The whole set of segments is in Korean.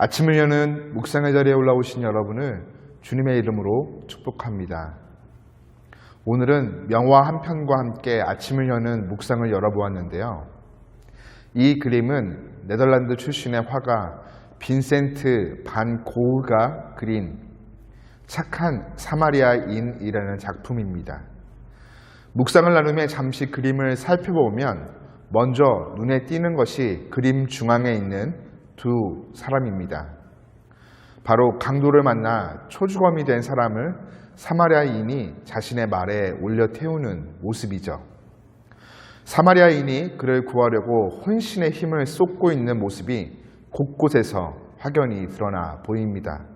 아침을 여는 묵상의 자리에 올라오신 여러분을 주님의 이름으로 축복합니다. 오늘은 명화 한 편과 함께 아침을 여는 묵상을 열어보았는데요. 이 그림은 네덜란드 출신의 화가 빈센트 반 고흐가 그린 착한 사마리아인이라는 작품입니다. 묵상을 나누며 잠시 그림을 살펴보면 먼저 눈에 띄는 것이 그림 중앙에 있는 두 사람입니다. 바로 강도를 만나 초주검이 된 사람을 사마리아인이 자신의 말에 올려 태우는 모습이죠. 사마리아인이 그를 구하려고 혼신의 힘을 쏟고 있는 모습이 곳곳에서 확연히 드러나 보입니다.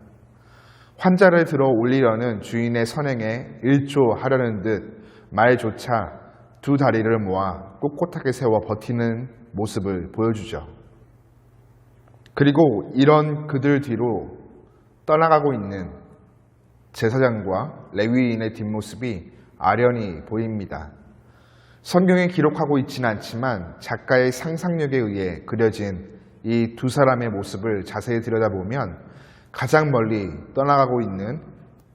환자를 들어 올리려는 주인의 선행에 일조하려는 듯 말조차 두 다리를 모아 꼿꼿하게 세워 버티는 모습을 보여주죠. 그리고 이런 그들 뒤로 떠나가고 있는 제사장과 레위인의 뒷모습이 아련히 보입니다. 성경에 기록하고 있지는 않지만 작가의 상상력에 의해 그려진 이 두 사람의 모습을 자세히 들여다보면 가장 멀리 떠나가고 있는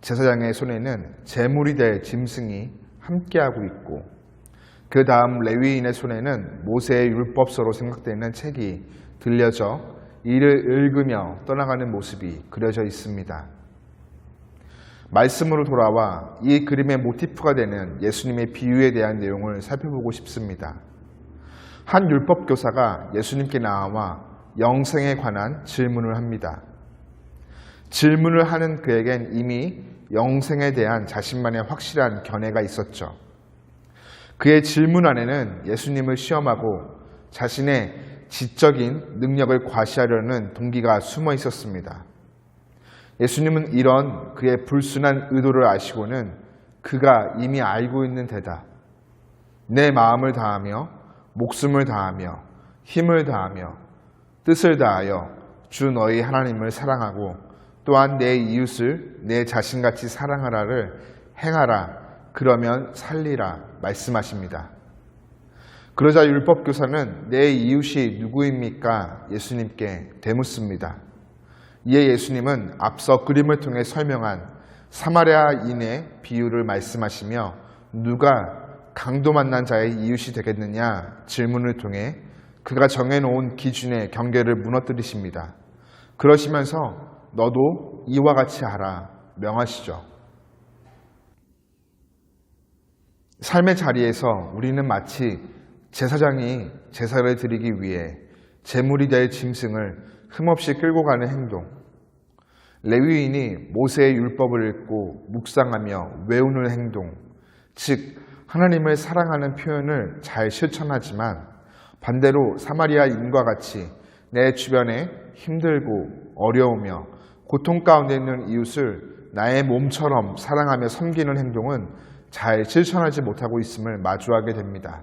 제사장의 손에는 제물이 될 짐승이 함께하고 있고, 그 다음 레위인의 손에는 모세의 율법서로 생각되는 책이 들려져 이를 읽으며 떠나가는 모습이 그려져 있습니다. 말씀으로 돌아와 이 그림의 모티프가 되는 예수님의 비유에 대한 내용을 살펴보고 싶습니다. 한 율법교사가 예수님께 나와 영생에 관한 질문을 합니다. 질문을 하는 그에겐 이미 영생에 대한 자신만의 확실한 견해가 있었죠. 그의 질문 안에는 예수님을 시험하고 자신의 지적인 능력을 과시하려는 동기가 숨어 있었습니다. 예수님은 이런 그의 불순한 의도를 아시고는 그가 이미 알고 있는 대답, 내 마음을 다하며 목숨을 다하며 힘을 다하며 뜻을 다하여 주 너희 하나님을 사랑하고 또한 내 이웃을 내 자신같이 사랑하라를 행하라, 그러면 살리라 말씀하십니다. 그러자 율법교사는 내 이웃이 누구입니까? 예수님께 되묻습니다. 이에 예수님은 앞서 그림을 통해 설명한 사마리아인의 비유를 말씀하시며 누가 강도 만난 자의 이웃이 되겠느냐 질문을 통해 그가 정해놓은 기준의 경계를 무너뜨리십니다. 그러시면서 너도 이와 같이 하라 명하시죠. 삶의 자리에서 우리는 마치 제사장이 제사를 드리기 위해 제물이 될 짐승을 흠없이 끌고 가는 행동, 레위인이 모세의 율법을 읽고 묵상하며 외우는 행동, 즉 하나님을 사랑하는 표현을 잘 실천하지만 반대로 사마리아인과 같이 내 주변에 힘들고 어려우며 고통 가운데 있는 이웃을 나의 몸처럼 사랑하며 섬기는 행동은 잘 실천하지 못하고 있음을 마주하게 됩니다.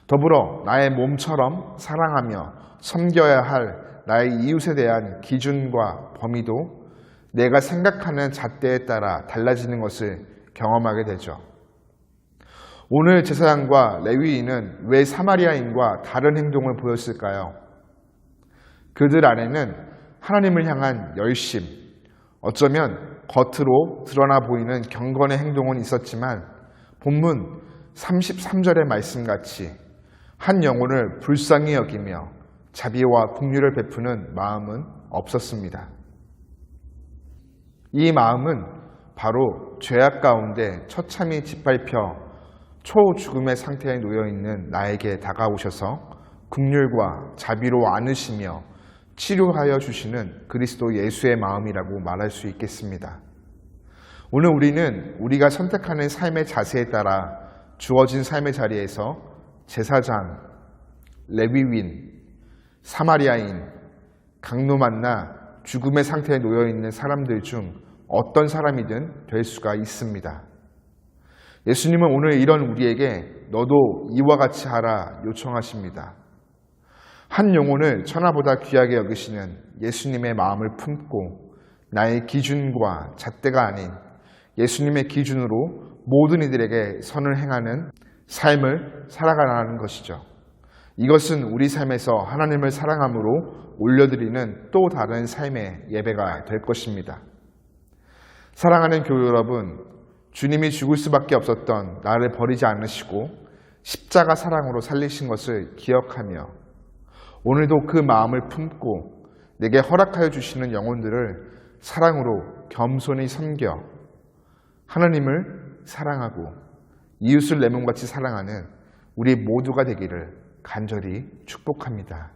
더불어 나의 몸처럼 사랑하며 섬겨야 할 나의 이웃에 대한 기준과 범위도 내가 생각하는 잣대에 따라 달라지는 것을 경험하게 되죠. 오늘 제사장과 레위인은 왜 사마리아인과 다른 행동을 보였을까요? 그들 안에는 하나님을 향한 열심, 어쩌면 겉으로 드러나 보이는 경건의 행동은 있었지만 본문 33절의 말씀같이 한 영혼을 불쌍히 여기며 자비와 긍휼을 베푸는 마음은 없었습니다. 이 마음은 바로 죄악 가운데 처참히 짓밟혀 초죽음의 상태에 놓여있는 나에게 다가오셔서 긍휼과 자비로 안으시며 치료하여 주시는 그리스도 예수의 마음이라고 말할 수 있겠습니다. 오늘 우리는 우리가 선택하는 삶의 자세에 따라 주어진 삶의 자리에서 제사장, 레위인, 사마리아인, 강도 만나 죽음의 상태에 놓여있는 사람들 중 어떤 사람이든 될 수가 있습니다. 예수님은 오늘 이런 우리에게 너도 이와 같이 하라 요청하십니다. 한 영혼을 천하보다 귀하게 여기시는 예수님의 마음을 품고 나의 기준과 잣대가 아닌 예수님의 기준으로 모든 이들에게 선을 행하는 삶을 살아가라는 것이죠. 이것은 우리 삶에서 하나님을 사랑함으로 올려드리는 또 다른 삶의 예배가 될 것입니다. 사랑하는 교회 여러분, 주님이 죽을 수밖에 없었던 나를 버리지 않으시고 십자가 사랑으로 살리신 것을 기억하며 오늘도 그 마음을 품고 내게 허락하여 주시는 영혼들을 사랑으로 겸손히 섬겨 하나님을 사랑하고 이웃을 내 몸같이 사랑하는 우리 모두가 되기를 간절히 축복합니다.